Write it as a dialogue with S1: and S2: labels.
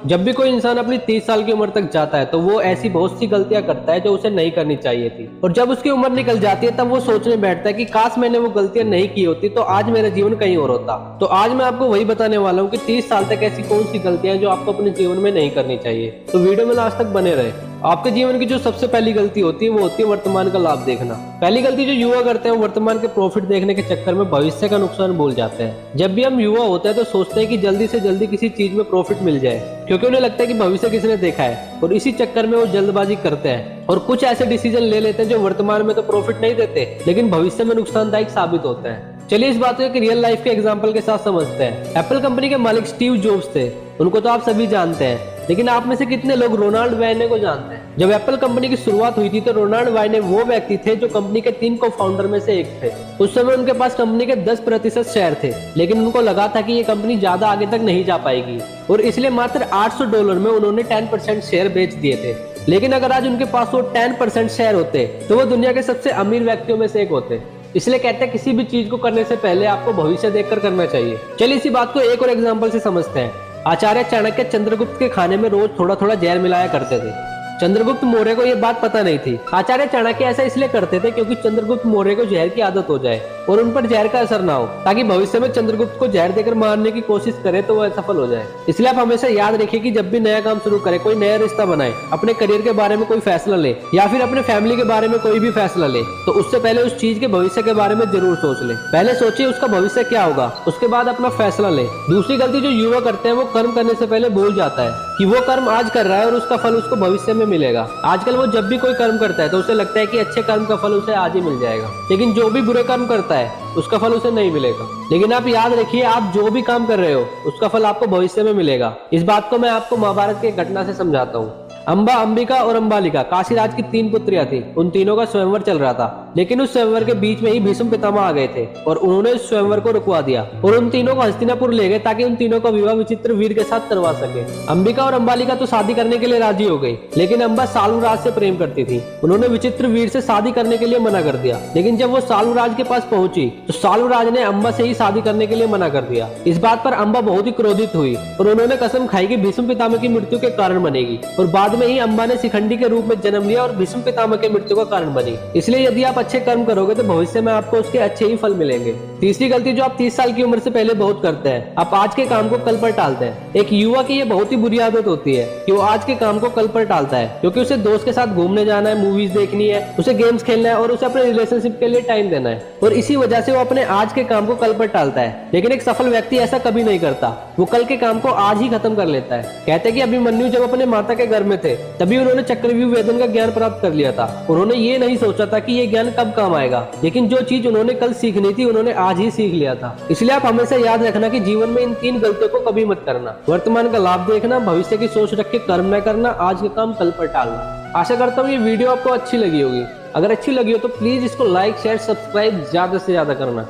S1: जब भी कोई इंसान अपनी 30 साल की उम्र तक जाता है तो वो ऐसी बहुत सी गलतियां करता है जो उसे नहीं करनी चाहिए थी, और जब उसकी उम्र निकल जाती है तब वो सोचने बैठता है कि काश मैंने वो गलतियां नहीं की होती तो आज मेरा जीवन कहीं और होता। तो आज मैं आपको वही बताने वाला हूँ कि 30 साल तक ऐसी कौन सी गलतियां जो आपको अपने जीवन में नहीं करनी चाहिए। तो वीडियो में लास्ट तक बने रहे। आपके जीवन की जो सबसे पहली गलती होती है वो होती है वर्तमान का लाभ देखना। पहली गलती जो युवा करते हैं वो वर्तमान के प्रॉफिट देखने के चक्कर में भविष्य का नुकसान भूल जाते हैं। जब भी हम युवा होते हैं तो सोचते हैं कि जल्दी से जल्दी किसी चीज में प्रॉफिट मिल जाए, क्योंकि उन्हें लगता है कि भविष्य किसने देखा है, और इसी चक्कर में वो जल्दबाजी करते हैं और कुछ ऐसे डिसीजन ले लेते हैं जो वर्तमान में तो प्रॉफिट नहीं देते लेकिन भविष्य में नुकसानदायक साबित होते हैं। चलिए इस बात को एक रियल लाइफ के एग्जांपल के साथ समझते हैं। एप्पल कंपनी के मालिक स्टीव जॉब्स थे, उनको तो आप सभी जानते हैं, लेकिन आप में से कितने लोग रोनाल्ड वायने को जानते हैं? जब एप्पल कंपनी की शुरुआत हुई थी तो रोनाल्ड वायने वो व्यक्ति थे जो कंपनी के 3 को-फाउंडर में से एक थे। उस समय उनके पास कंपनी के 10% शेयर थे, लेकिन उनको लगा था कि ये कंपनी ज्यादा आगे तक नहीं जा पाएगी, और इसलिए मात्र $800 में उन्होंने 10% शेयर बेच दिए थे। लेकिन अगर आज उनके पास वो 10% शेयर होते तो वो दुनिया के सबसे अमीर व्यक्तियों में से एक होते। इसलिए कहते हैं किसी भी चीज को करने से पहले आपको भविष्य देखकर करना चाहिए। चलिए इसी बात को एक और एग्जांपल से समझते हैं। आचार्य चाणक्य चंद्रगुप्त के खाने में रोज थोड़ा थोड़ा जहर मिलाया करते थे। चंद्रगुप्त मौर्य को यह बात पता नहीं थी। आचार्य चाणक्य ऐसा इसलिए करते थे क्योंकि चंद्रगुप्त मौर्य को जहर की आदत हो जाए और उन पर जहर का असर ना हो, ताकि भविष्य में चंद्रगुप्त को जहर देकर मारने की कोशिश करे तो वह सफल हो जाए। इसलिए आप हमेशा याद रखिए कि जब भी नया काम शुरू करें, कोई नया रिश्ता बनाए, अपने करियर के बारे में कोई फैसला ले या फिर अपने फैमिली के बारे में कोई भी फैसला ले, तो उससे पहले उस चीज के भविष्य के बारे में जरूर सोच ले। पहले सोचिए उसका भविष्य क्या होगा, उसके बाद अपना फैसला ले। दूसरी गलती जो युवा करते हैं वो कर्म करने से पहले भूल जाता है कि वो कर्म आज कर रहा है और उसका फल उसको भविष्य में मिलेगा। आजकल वो जब भी कोई कर्म करता है तो उसे लगता है कि अच्छे कर्म का फल उसे आज ही मिल जाएगा, लेकिन जो भी बुरे कर्म करता है उसका फल उसे नहीं मिलेगा। लेकिन आप याद रखिए, आप जो भी काम कर रहे हो उसका फल आपको भविष्य में मिलेगा। इस बात को मैं आपको महाभारत की घटना से समझाता हूँ। अंबा, अंबिका और अंबालिका काशीराज की 3 पुत्रियां थी। उन तीनों का स्वयंवर चल रहा था, लेकिन उस स्वयंवर के बीच में ही भीष्म पितामह आ गए थे और उन्होंने उस स्वयंवर को रुकवा दिया और उन तीनों को हस्तिनापुर ले गए ताकि उन तीनों का विवाह विचित्रवीर के साथ करवा सके। अंबिका और अंबालिका तो शादी करने के लिए राजी हो गई, लेकिन अंबा सालुराज से प्रेम करती थी। उन्होंने विचित्रवीर से शादी करने के लिए मना कर दिया, लेकिन जब वो सालुराज के पास पहुंची तो सालुराज ने अंबा से ही शादी करने के लिए मना कर दिया। इस बात पर अंबा बहुत ही क्रोधित हुई और उन्होंने कसम खाई कि भीष्म पितामह की मृत्यु के कारण बनेगी, और बाद में ही अंबा ने शिखंडी के रूप में जन्म लिया और भीष्म पितामह के मृत्यु का कारण बनी। इसलिए यदि आप अच्छे कर्म करोगे तो भविष्य में आपको उसके अच्छे ही फल मिलेंगे। तीसरी गलती जो आप 30 साल की उम्र से पहले बहुत करते हैं, आप आज के काम को कल पर टालते हैं। एक युवा की ये बहुत ही बुरी आदत होती है कि वो आज के काम को कल पर टालता है, क्योंकि उसे दोस्त के साथ घूमने जाना है, मूवीज देखनी है, उसे गेम्स खेलना है और उसे अपने रिलेशनशिप के लिए टाइम देना है, और इसी वजह से वो अपने आज के काम को कल पर टालता है। लेकिन एक सफल व्यक्ति ऐसा कभी नहीं करता, वो कल के काम को आज ही खत्म कर लेता है। कहते हैं कि अभिमन्यु जब अपने माता के घर में थे तभी उन्होंने चक्रव्यूह वेदन का ज्ञान प्राप्त कर लिया था। उन्होंने ये नहीं सोचा था कि ये ज्ञान कब काम आएगा, लेकिन जो चीज उन्होंने कल सीखनी थी उन्होंने आज ही सीख लिया था। इसलिए आप हमेशा याद रखना कि जीवन में इन 3 गलतियों को कभी मत करना। वर्तमान का लाभ देखना, भविष्य की सोच रख के कर्म न करना, आज के काम कल पर टालना। आशा करता हूँ ये वीडियो आपको अच्छी लगी होगी। अगर अच्छी लगी हो तो प्लीज इसको लाइक, शेयर, सब्सक्राइब ज्यादा से ज्यादा करना।